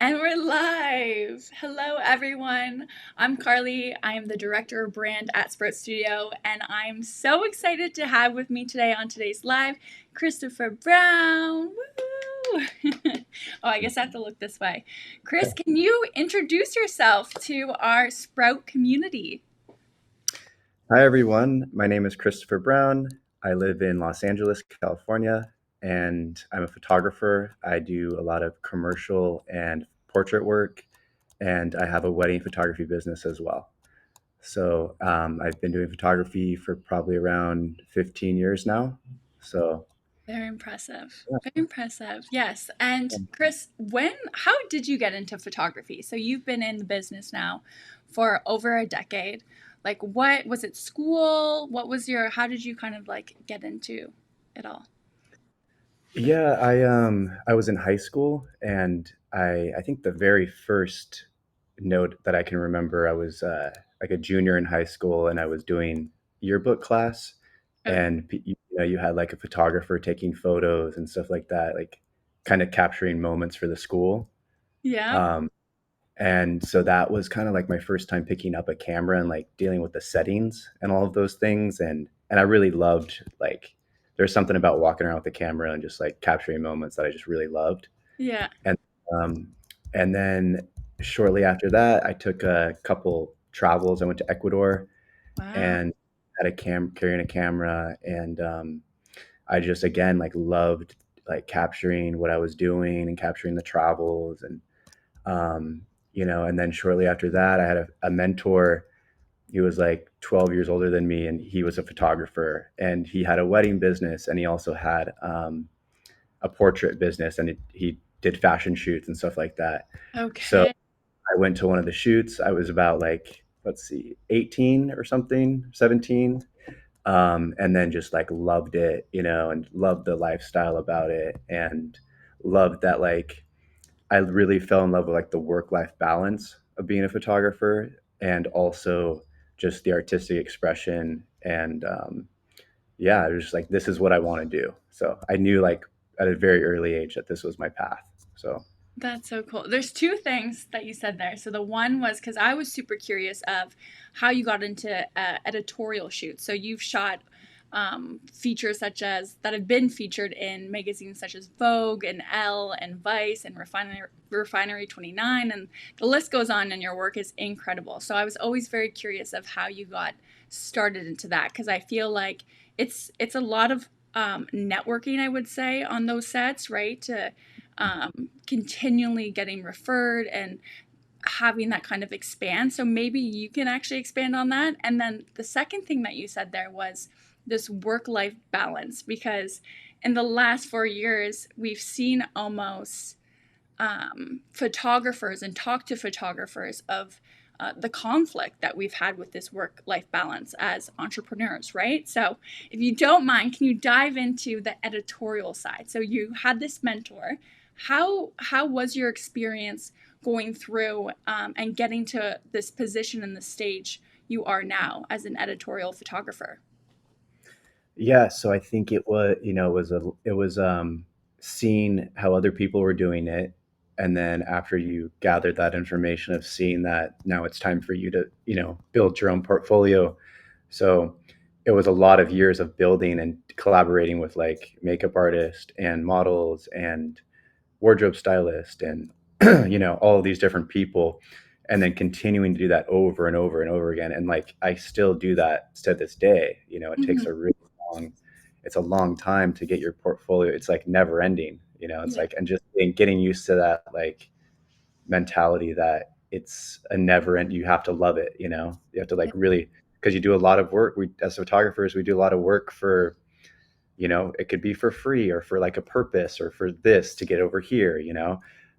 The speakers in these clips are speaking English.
And we're live. Hello, everyone. I'm Carly. I am the director of brand at Sprout Studio, and I'm so excited to have with me today on today's live Christopher Brown. Woo! Oh, I guess I have to look this way. Chris, can you introduce yourself to our Sprout community? Hi, everyone. My name is Christopher Brown. I live in Los Angeles, California, and I'm a photographer. I do a lot of commercial and portrait work, and I have a wedding photography business as well. I've been doing photography for probably around 15 years now. So, Very impressive. Very impressive. Yes. And Chris, how did you get into photography? So you've been in the business now for over a decade. Like, what was it, school? How did you kind of like get into it all? I was in high school, and I think the very first note that I can remember, I was like a junior in high school, and I was doing yearbook class, Okay. and you had like a photographer taking photos and stuff like that, like kind of capturing moments for the school. Yeah. Um, and so that was kind of like my first time picking up a camera and like dealing with the settings and all of those things. And I really loved like there's something about walking around with the camera and just like capturing moments that I just really loved. Yeah. And um, and then shortly after that, I took a couple travels. I went to Ecuador Wow. and had carrying a camera, and I just again like loved like capturing what I was doing and capturing the travels um, and then shortly after that, I had a mentor. He was like 12 years older than me, and he was a photographer, and he had a wedding business, and he also had a portrait business, and he did fashion shoots and stuff like that. So Okay. I went to one of the shoots. I was about like, let's see, 18 or something, 17. And then just like loved it, and loved the lifestyle about it, and loved that like I really fell in love with like the work life balance of being a photographer, and also just the artistic expression. And yeah, it was just like, this is what I want to do. So I knew like at a very early age that this was my path. So That's so cool. There's two things that you said there. So the one was because I was super curious of how you got into editorial shoots. So you've shot features such as that have been featured in magazines such as Vogue and Elle and Vice and Refinery 29, and the list goes on. And your work is incredible. So I was always very curious of how you got started into that because I feel like it's a lot of networking, I would say, on those sets, right? To continually getting referred and having that kind of expand. So maybe you can actually expand on that. And then the second thing that you said there was this work life balance, because in the last 4 years, we've seen almost photographers and talk to photographers of the conflict that we've had with this work life balance as entrepreneurs, right? So, if you don't mind, can you dive into the editorial side? So, you had this mentor. How was your experience going through and getting to this position in the stage you are now as an editorial photographer? yeah, so I think it was seeing how other people were doing it, and then after you gathered that information of seeing that now it's time for you to build your own portfolio. So it was a lot of years of building and collaborating with like makeup artists and models and wardrobe stylist and all of these different people, and then continuing to do that over and over and over again. And like I still do that to this day. It takes Mm-hmm. a really long it's a long time to get your portfolio. It's like never ending. It's Yeah. like, and just getting used to that like mentality that it's a never end. You have to love it. You have to like really, because you do a lot of work. We as photographers, we do a lot of work for, it could be for free or for like a purpose or for this to get over here.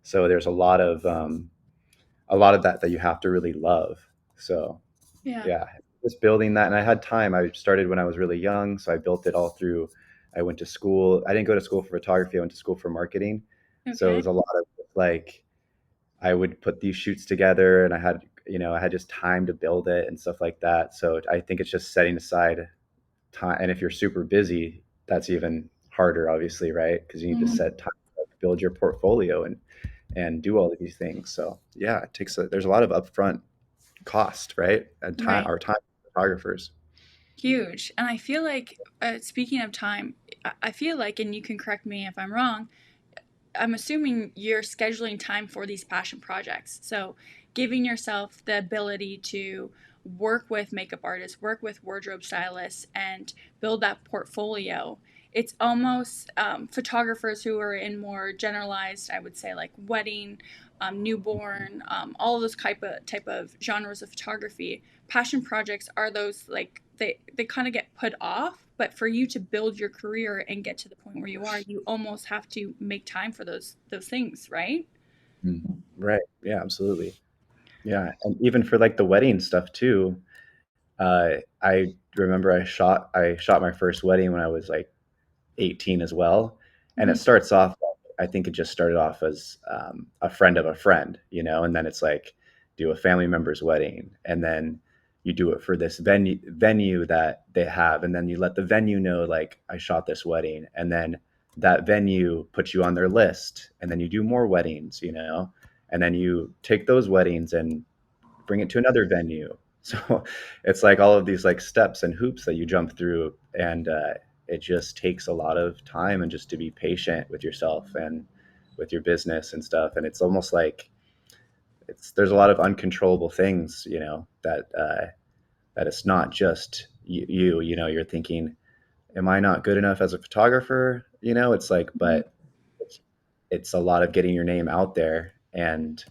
So there's a lot of that you have to really love. So Yeah. yeah, just building that. And I had time. I started when I was really young, so I built it all through. I went to school. I didn't go to school for photography. I went to school for marketing. So it Okay. was a lot of like I would put these shoots together, and I had just time to build it and stuff like that. So I think it's just setting aside time. And if you're super busy, that's even harder, obviously, right? Because you need to Mm-hmm. set time to like, build your portfolio and and do all of these things. So yeah, there's a lot of upfront cost, right? And time, Right. our time photographers. Huge. And I feel like, speaking of time, I feel like, and you can correct me if I'm wrong, I'm assuming you're scheduling time for these passion projects. So giving yourself the ability to work with makeup artists, work with wardrobe stylists, and build that portfolio. It's almost photographers who are in more generalized, I would say, like wedding, newborn, all of those type of genres of photography. Passion projects are those like they kind of get put off, but for you to build your career and get to the point where you are, you almost have to make time for those things, right? Mm. Right. Yeah, absolutely. Yeah. And even for like the wedding stuff too, I remember I shot my first wedding when I was like 18 as well. And it Mhm. starts off, I think it just started off as a friend of a friend, and then it's like do a family member's wedding, and then you do it for this venue that they have, and then you let the venue know like I shot this wedding, and then that venue puts you on their list, and then you do more weddings, and then you take those weddings and bring it to another venue. So it's like all of these like steps and hoops that you jump through, and it just takes a lot of time and just to be patient with yourself and with your business and stuff. And it's almost like there's a lot of uncontrollable things, that it's not just you're thinking, am I not good enough as a photographer? It's like, Mhm. but it's a lot of getting your name out there, and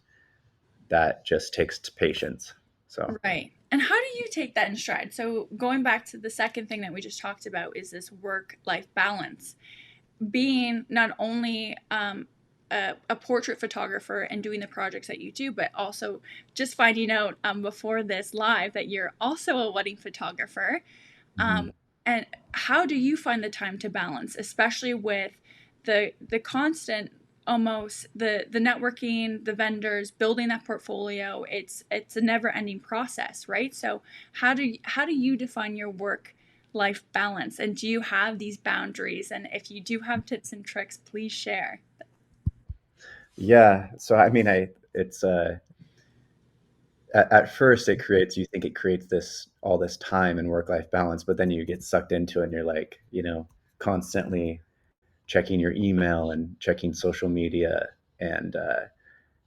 that just takes patience. So. Right. And how do you take that in stride? So going back to the second thing that we just talked about is this work-life balance. Being not only a portrait photographer and doing the projects that you do, but also just finding out before this live that you're also a wedding photographer. Mhm. And how do you find the time to balance, especially with the constant almost the networking, the vendors, building that portfolio? It's a never ending process, right? So how do you define your work life balance, and do you have these boundaries? And if you do have tips and tricks, please share. Yeah. So I mean, it's at first you think it creates all this time and work life balance, but then you get sucked into it, and you're like, constantly checking your email and checking social media, and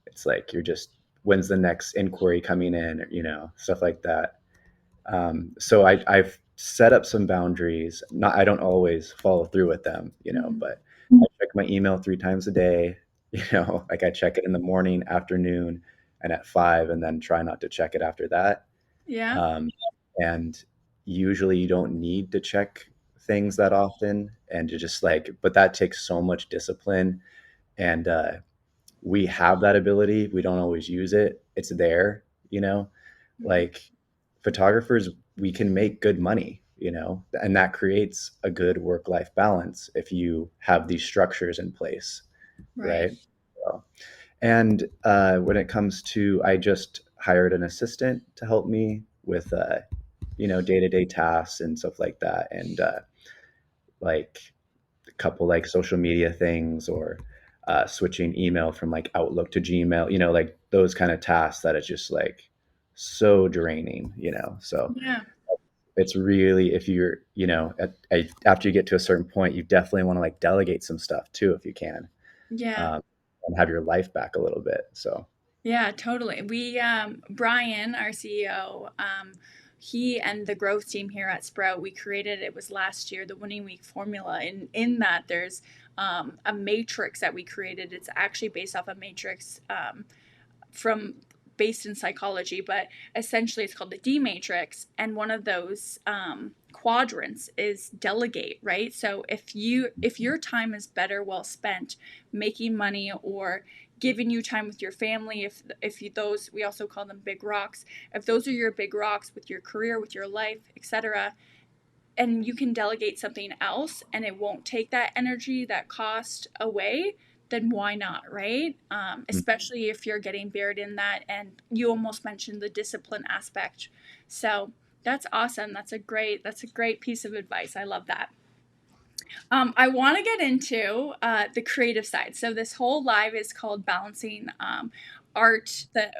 it's like you're just, when's the next inquiry coming in, or stuff like that. So I've set up some boundaries. Not I don't always follow through with them, Mhm. but I check my email 3 times a day. Like I check it in the morning, afternoon, and at 5, and then try not to check it after that. Yeah. Um, and usually you don't need to check things that often, and to just like, but that takes so much discipline, and we have that ability. We don't always use it. It's there, Mhm. like photographers, we can make good money, and that creates a good work life balance if you have these structures in place, Right. right? So, and when it comes to, I just hired an assistant to help me with, day to day tasks and stuff like that, and like a couple like social media things, or switching email from like Outlook to Gmail, like those kind of tasks that it's just like so draining, So Yeah. it's really, if you're, after you get to a certain point, you definitely want to like delegate some stuff too, if you can, Yeah. um, and have your life back a little bit. So. Yeah, totally. We, Brian, our CEO, he and the growth team here at Sprout, we created, it was last year, the Winning Week formula. And in that, there's a matrix that we created. It's actually based off a matrix from based in psychology, but essentially it's called the D matrix. And one of those quadrants is delegate, right? So if your time is better well spent making money or giving you time with your family, if you, those, we also call them big rocks, if those are your big rocks with your career, with your life, etc., and you can delegate something else and it won't take that energy, that cost away, then why not, right? Especially if you're getting buried in that. And you almost mentioned the discipline aspect. So that's awesome. That's a great piece of advice. I love that. I want to get into the creative side. So this whole live is called balancing art, the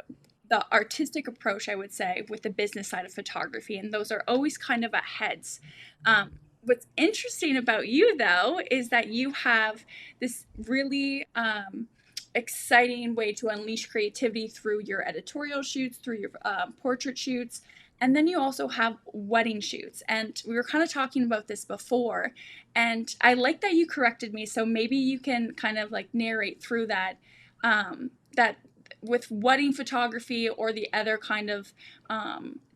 artistic approach, I would say, with the business side of photography, and those are always kind of at heads. What's interesting about you, though, is that you have this really exciting way to unleash creativity through your editorial shoots, through your portrait shoots, and then you also have wedding shoots. And we were kind of talking about this before, and I like that you corrected me. So maybe you can kind of like narrate through that. That with wedding photography or the other kind of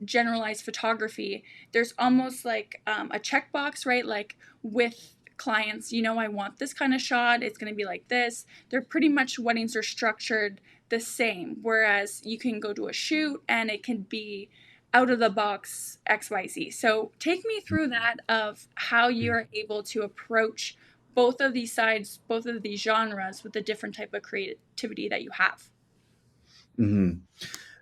generalized photography, there's almost like a checkbox, right? Like with clients, I want this kind of shot. It's going to be like this. They're pretty much weddings are structured the same. Whereas you can go to a shoot and it can be out of the box XYZ. So take me through that of how you're able to approach both of these sides, both of these genres with the different type of creativity that you have. Hmm.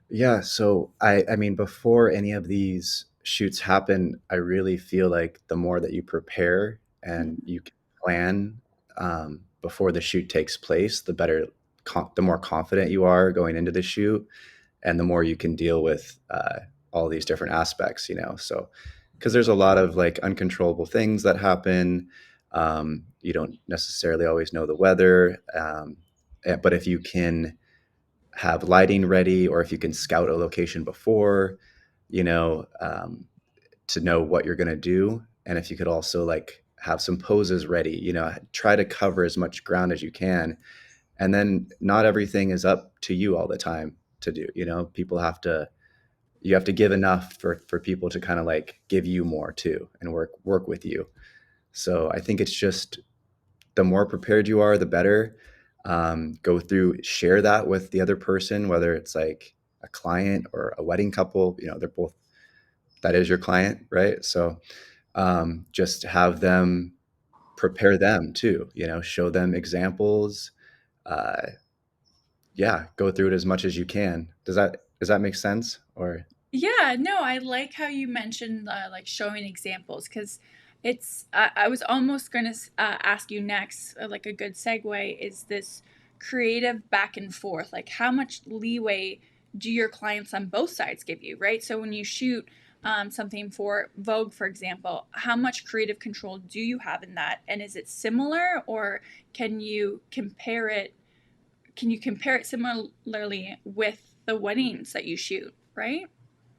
Yeah, so I mean, before any of these shoots happen, I really feel like the more that you prepare and Mhm. you can plan before the shoot takes place, the better, the more confident you are going into the shoot, and the more you can deal with all these different aspects, So, because there's a lot of like uncontrollable things that happen. You don't necessarily always know the weather, but if you can have lighting ready, or if you can scout a location before, you know, um, to know what you're going to do. And if you could also like have some poses ready, try to cover as much ground as you can. And then not everything is up to you all the time to do. People have to, you have to give enough for people to kind of like give you more too and work with you. So I think it's just the more prepared you are, the better. Go through, share that with the other person, whether it's like a client or a wedding couple. They're both, that is your client, right? So just have them prepare them too. Show them examples. Uh, yeah, go through it as much as you can. Does that make sense? Or Yeah, no, I like how you mentioned like showing examples because I was almost going to ask you next, like a good segue is this creative back and forth. Like, how much leeway do your clients on both sides give you, right? So, when you shoot something for Vogue, for example, how much creative control do you have in that? And is it similar, or can you compare it? Can you compare it similarly with the weddings that you shoot, right?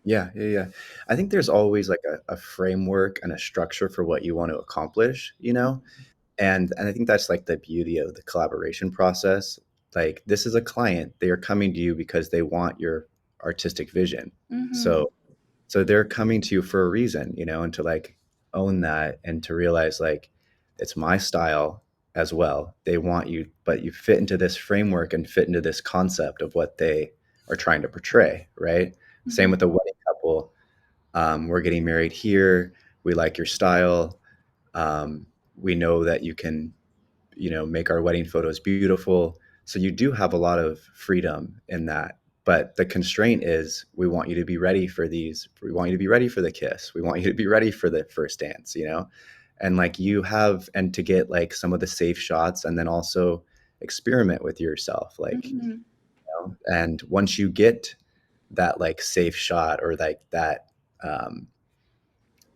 yeah, yeah, yeah. I think there's always like a framework and a structure for what you want to accomplish. And I think that's like the beauty of the collaboration process. Like this is a client, they are coming to you because they want your artistic vision. Mm-hmm. So they're coming to you for a reason, and to like own that and to realize like it's my style as well. They want you, but you fit into this framework and fit into this concept of what they are trying to portray, right? Same Mm-hmm. with the wedding couple. We're getting married here. We like your style. We know that you can make our wedding photos beautiful. So you do have a lot of freedom in that. But the constraint is we want you to be ready for these. We want you to be ready for the kiss. We want you to be ready for the first dance. And like you have, and to get like some of the safe shots and then also experiment with yourself. Mm-hmm. And once you get that like safe shot or like that, um,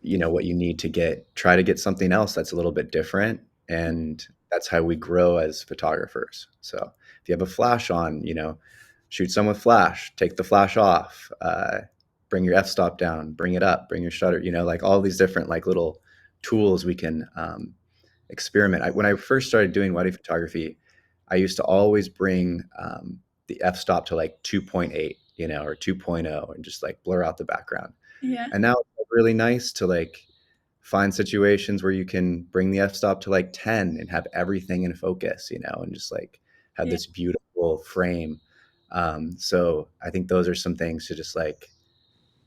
what you need to try to get something else that's a little bit different. And that's how we grow as photographers. So if you have a flash on, shoot some with flash, take the flash off, bring your f-stop down, bring it up, bring your shutter, like all these different like little tools we can experiment. When I first started doing wedding photography, I used to always bring the f-stop to like 2.8, or 2.0, and just like blur out the background. Yeah. And now it's really nice to like find situations where you can bring the f-stop to like 10 and have everything in focus, and just like have Yeah. this beautiful frame. So I think those are some things to just like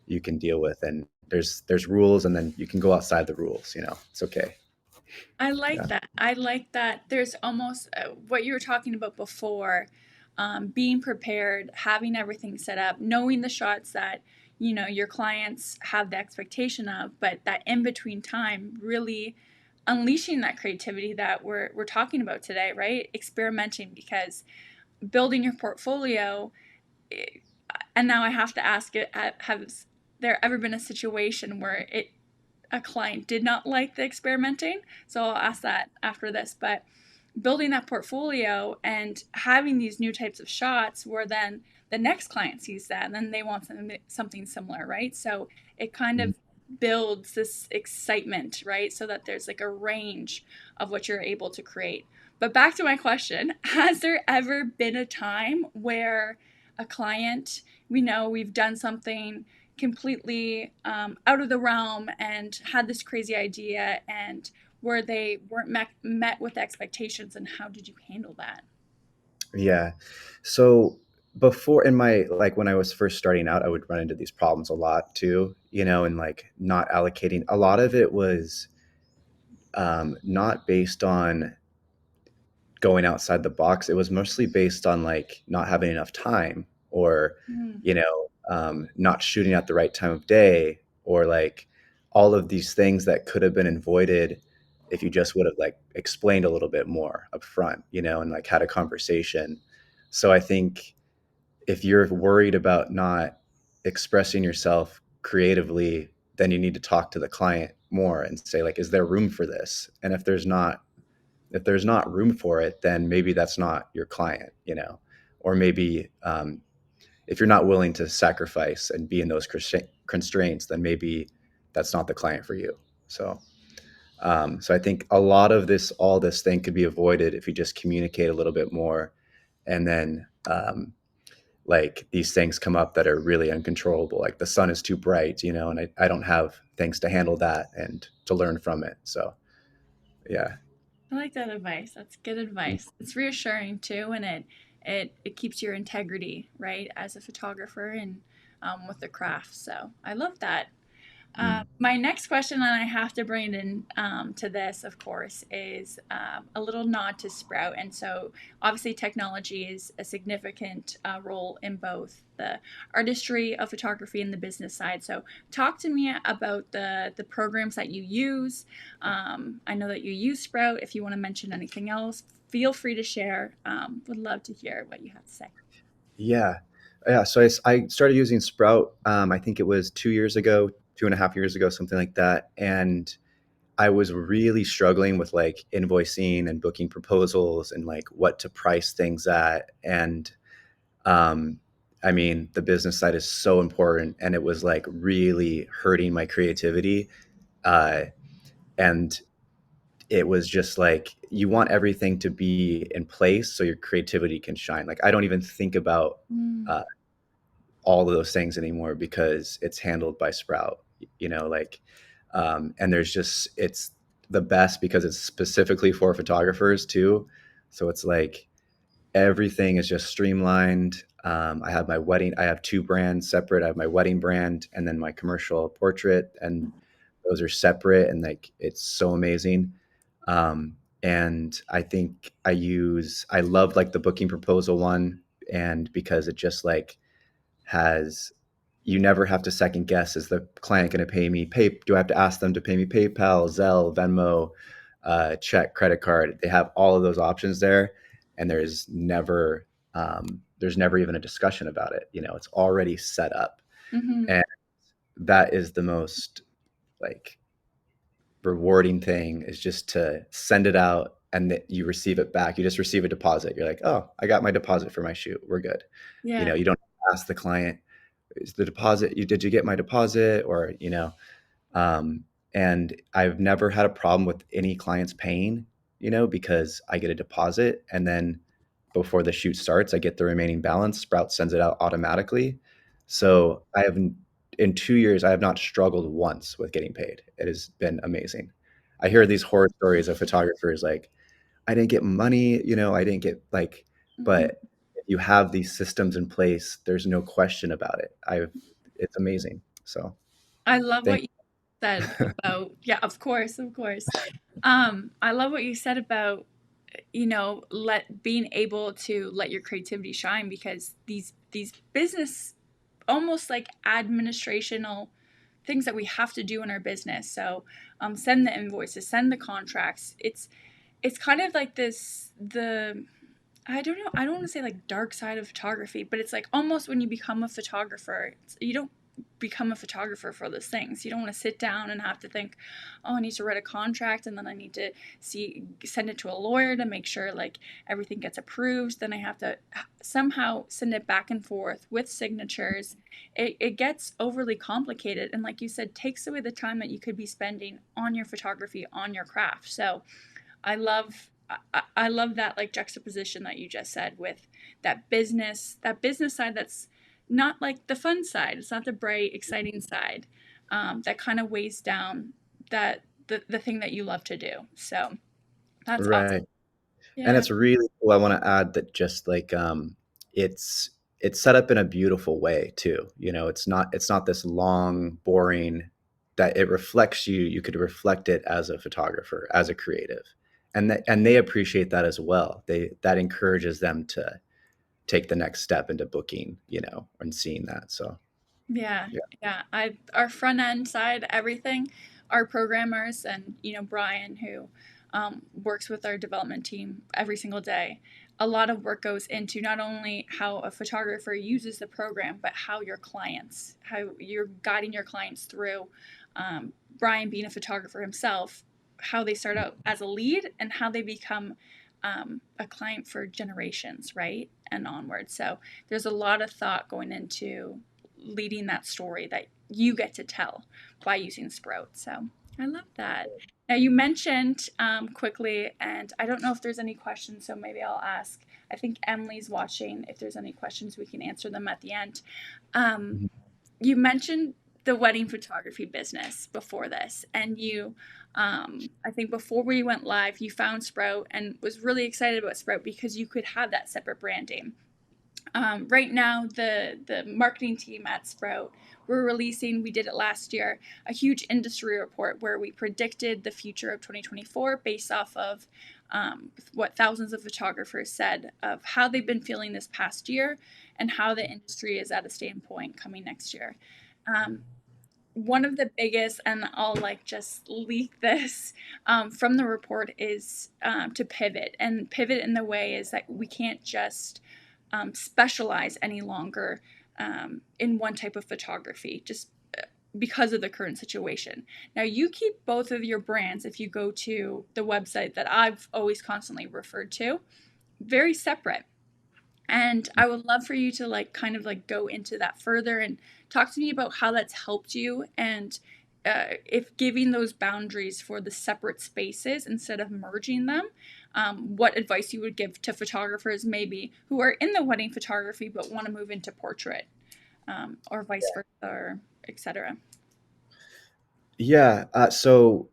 you can deal with, and there's rules, and then you can go outside the rules. It's okay. I like Yeah. that. I like that. There's almost what you were talking about before, being prepared, having everything set up, knowing the shots that your clients have the expectation of, but that in between time really unleashing that creativity that we're talking about today, right? Experimenting, because building your portfolio, and now I have to ask it, has there ever been a situation where a client did not like the experimenting? So I'll ask that after this. But building that portfolio and having these new types of shots where then the next client sees that and then they want something similar, right? So it kind of builds this excitement, right? So that there's like a range of what you're able to create. But back to my question, has there ever been a time where a client, we know we've done something completely out of the realm and had this crazy idea, and where they weren't met with expectations, and how did you handle that? Yeah. So before in my like when I was first starting out, I would run into these problems a lot too, and like not allocating. A lot of it was not based on going outside the box. It was mostly based on like not having enough time or, Mm, not shooting at the right time of day or like all of these things that could have been avoided if you just would have like explained a little bit more up front, and like had a conversation. So I think if you're worried about not expressing yourself creatively, then you need to talk to the client more and say like, is there room for this? And if there's not room for it, then maybe that's not your client, or maybe if you're not willing to sacrifice and be in those constraints, then maybe that's not the client for you. So I think a lot of all this thing could be avoided if you just communicate a little bit more, and then like these things come up that are really uncontrollable, like the sun is too bright, and I don't have things to handle that and to learn from it. So yeah. I like that advice. That's good advice. It's reassuring too, and it keeps your integrity, right, as a photographer and with the craft. So I love that. Mm. My next question, and I have to bring it in to this, of course, is a little nod to Sprout. And so, obviously, technology is a significant role in both the artistry of photography and the business side. So, talk to me about the programs that you use. I know that you use Sprout. If you want to mention anything else, feel free to share. Would love to hear what you have to say. Yeah. Yeah. So I started using Sprout, I think it was 2 years ago, 2.5 years ago, something like that. And I was really struggling with like invoicing and booking proposals and like what to price things at. And um, I mean, the business side is so important. And it was like really hurting my creativity. Uh, and it was just like you want everything to be in place so your creativity can shine. Like I don't even think about Mm, uh, all of those things anymore because it's handled by Sprout, like, and it's the best because it's specifically for photographers too. So it's like everything is just streamlined. I have two brands separate. I have my wedding brand and then my commercial portrait, and those are separate. And like, it's so amazing. And I think I love like the booking proposal one. And because it just like, has you never have to second guess, is the client going to pay me do I have to ask them to pay me PayPal, Zelle, Venmo, check, credit card? They have all of those options there, and there's never even a discussion about it. It's already set up, mm-hmm. and that is the most like rewarding thing, is just to send it out and that you receive it back. You just receive a deposit. You're like, oh, I got my deposit for my shoot. We're good. Yeah. You don't ask the client, is the deposit, did you get my deposit? Or, um, and I've never had a problem with any clients paying, because I get a deposit, and then before the shoot starts, I get the remaining balance. Sprout sends it out automatically. So in 2 years, I have not struggled once with getting paid. It has been amazing. I hear these horror stories of photographers like, I didn't get money, I didn't get like, Mm-hmm. but if you have these systems in place, there's no question about it. It's amazing. So I love thank what you said about, yeah, of course, of course. I love what you said about, let being able to let your creativity shine, because these business, almost like administrational things that we have to do in our business. So send the invoices, send the contracts. It's kind of like this the I don't know. I don't want to say like dark side of photography, but it's like almost when you become a photographer, you don't become a photographer for those things. You don't want to sit down and have to think, oh, I need to write a contract and then I need to send it to a lawyer to make sure like everything gets approved. Then I have to somehow send it back and forth with signatures. It gets overly complicated. And like you said, takes away the time that you could be spending on your photography, on your craft. So I love I love that like juxtaposition that you just said with that business side that's not like the fun side. It's not the bright, exciting side that kind of weighs down the thing that you love to do. So that's awesome. Right. And Yeah. it's really cool. I want to add that just like it's it's set up in a beautiful way too. You know, it's not this long, boring that it reflects you. You could reflect it as a photographer, as a creative. And they appreciate that as well. That encourages them to take the next step into booking, you know, and seeing that. So Yeah, yeah. yeah. I our front end side, everything, our programmers and Brian who works with our development team every single day. A lot of work goes into not only how a photographer uses the program, but how you're guiding your clients through. Brian being a photographer himself, how they start out as a lead and how they become a client for generations, right, and onward. So there's a lot of thought going into leading that story that you get to tell by using Sprout. So I love that. Now you mentioned quickly, and I don't know if there's any questions, so maybe I'll ask. I think Emily's watching. If there's any questions, we can answer them at the end. Um, Mhm. you mentioned the wedding photography business before this, and I think before we went live, you found Sprout and was really excited about Sprout because you could have that separate branding. Right now, the marketing team at Sprout, we're releasing, we did it last year, a huge industry report where we predicted the future of 2024 based off of what thousands of photographers said of how they've been feeling this past year and how the industry is at a standpoint coming next year. Um, One of the biggest, and I'll like just leak this from the report, is to pivot. And pivot in the way is that we can't just specialize any longer in one type of photography, just because of the current situation. Now, you keep both of your brands if you go to the website that I've always constantly referred to, very separate. And I would love for you to like kind of like go into that further and talk to me about how that's helped you and if giving those boundaries for the separate spaces instead of merging them, what advice you would give to photographers maybe who are in the wedding photography but want to move into portrait or vice versa or etc. Yeah. So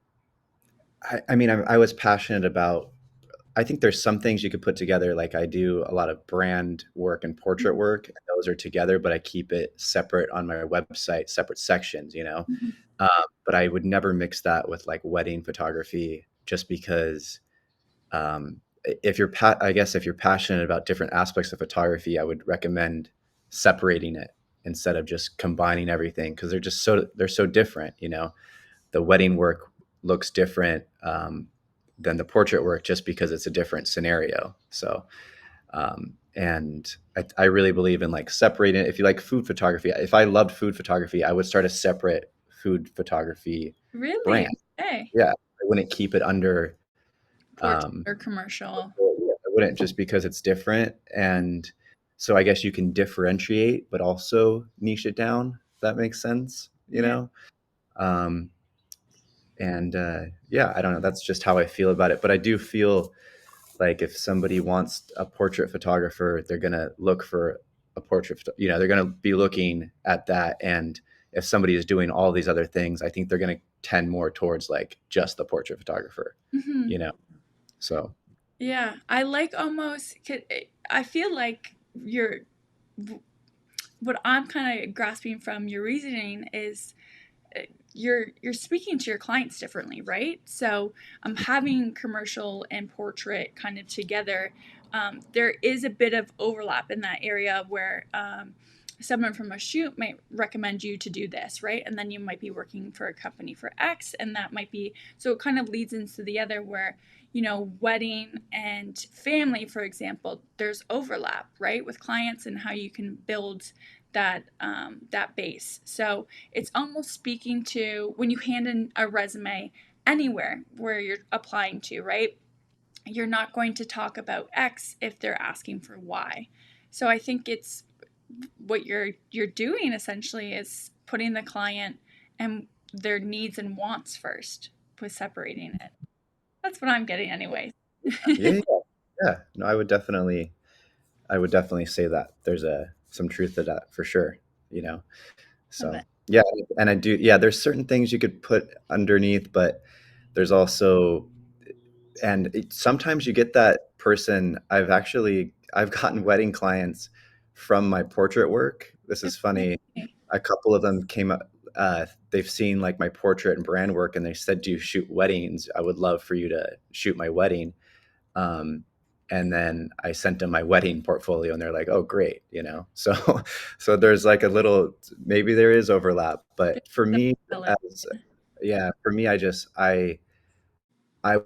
I mean, I was passionate about. I think there's some things you could put together. Like I do a lot of brand work and portrait Mhm, work, and those are together, but I keep it separate on my website, separate sections, you know. mhm. Um, but I would never mix that with like wedding photography, just because if you're, I guess, if you're passionate about different aspects of photography, I would recommend separating it instead of just combining everything because they're so different, you know. The wedding work looks different than the portrait work just because it's a different scenario. So, and I really believe in like separating it. If you like food photography, if I loved food photography, I would start a separate food photography Really? brand. Okay. Yeah, I wouldn't keep it under. Portrait Um, or commercial. yeah, I wouldn't just because it's different, and so I guess you can differentiate, but also niche it down. If that makes sense, you Yeah. know. Um, and yeah, I don't know. That's just how I feel about it. But I do feel like if somebody wants a portrait photographer, they're gonna look for a portrait. You know, they're gonna be looking at that. And if somebody is doing all these other things, I think they're gonna tend more towards like just the portrait photographer. Hmm. You know, so Yeah. I like almost, I feel like you're what I'm kind of grasping from your reasoning is you're speaking to your clients differently, right? So having commercial and portrait kind of together, there is a bit of overlap in that area where someone from a shoot might recommend you to do this, right? And then you might be working for a company for X, and that might be, so it kind of leads into the other where, wedding and family, for example, there's overlap, right, with clients and how you can build that base. So it's almost speaking to when you hand in a resume anywhere where you're applying to, right? You're not going to talk about X if they're asking for Y. So I think it's what you're doing essentially is putting the client and their needs and wants first with separating it. That's what I'm getting anyways. Yeah, yeah, yeah. No, I would definitely say that there's some truth to that for sure. You know, Love so it. yeah, and I do. Yeah, there's certain things you could put underneath, but there's also, and sometimes you get that person. I've gotten wedding clients from my portrait work. This is funny. Okay. A couple of them came up. They've seen like my portrait and brand work, and they said, "Do you shoot weddings? I would love for you to shoot my wedding." Um, and then I sent them my wedding portfolio, and they're like, "Oh, great!" So, so there's like a little, maybe there is overlap, but for The me, pillar. as yeah, for me, I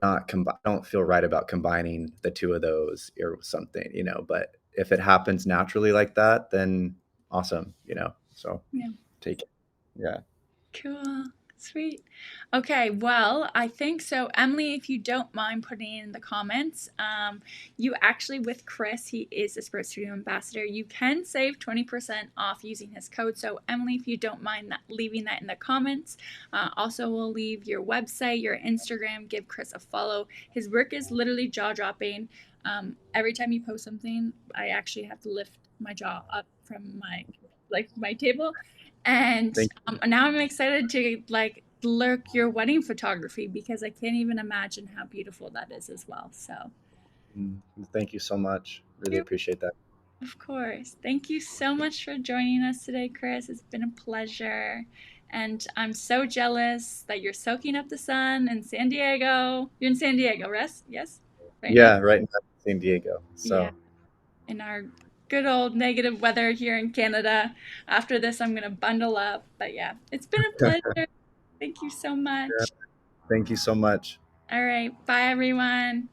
not I don't feel right about combining the two of those or something. But if it happens naturally like that, then awesome. So Yeah. take it. Yeah. Cool. Sweet. Okay, well, I think so. Emily, if you don't mind putting in the comments, you actually, with Chris, he is a Spirit Studio ambassador. You can save 20% off using his code. So, Emily, if you don't mind leaving that in the comments. Also, we'll leave your website, your Instagram, give Chris a follow. His work is literally jaw dropping. Every time you post something, I actually have to lift my jaw up from my table, and Thank now I'm excited to like lurk your wedding photography because I can't even imagine how beautiful that is as well. So, you. Thank you so much. Really appreciate that. of course. Thank you so much for joining us today, Chris. It's been a pleasure. And I'm so jealous that you're soaking up the sun in San Diego. You're in San Diego, yes? Right now? Yeah, right now in San Diego. Yeah. So In our good old negative weather here in Canada. After this, I'm going to bundle up. But yeah, it's been a pleasure. Thank you so yeah, much. thank you so much. All right. Bye, everyone.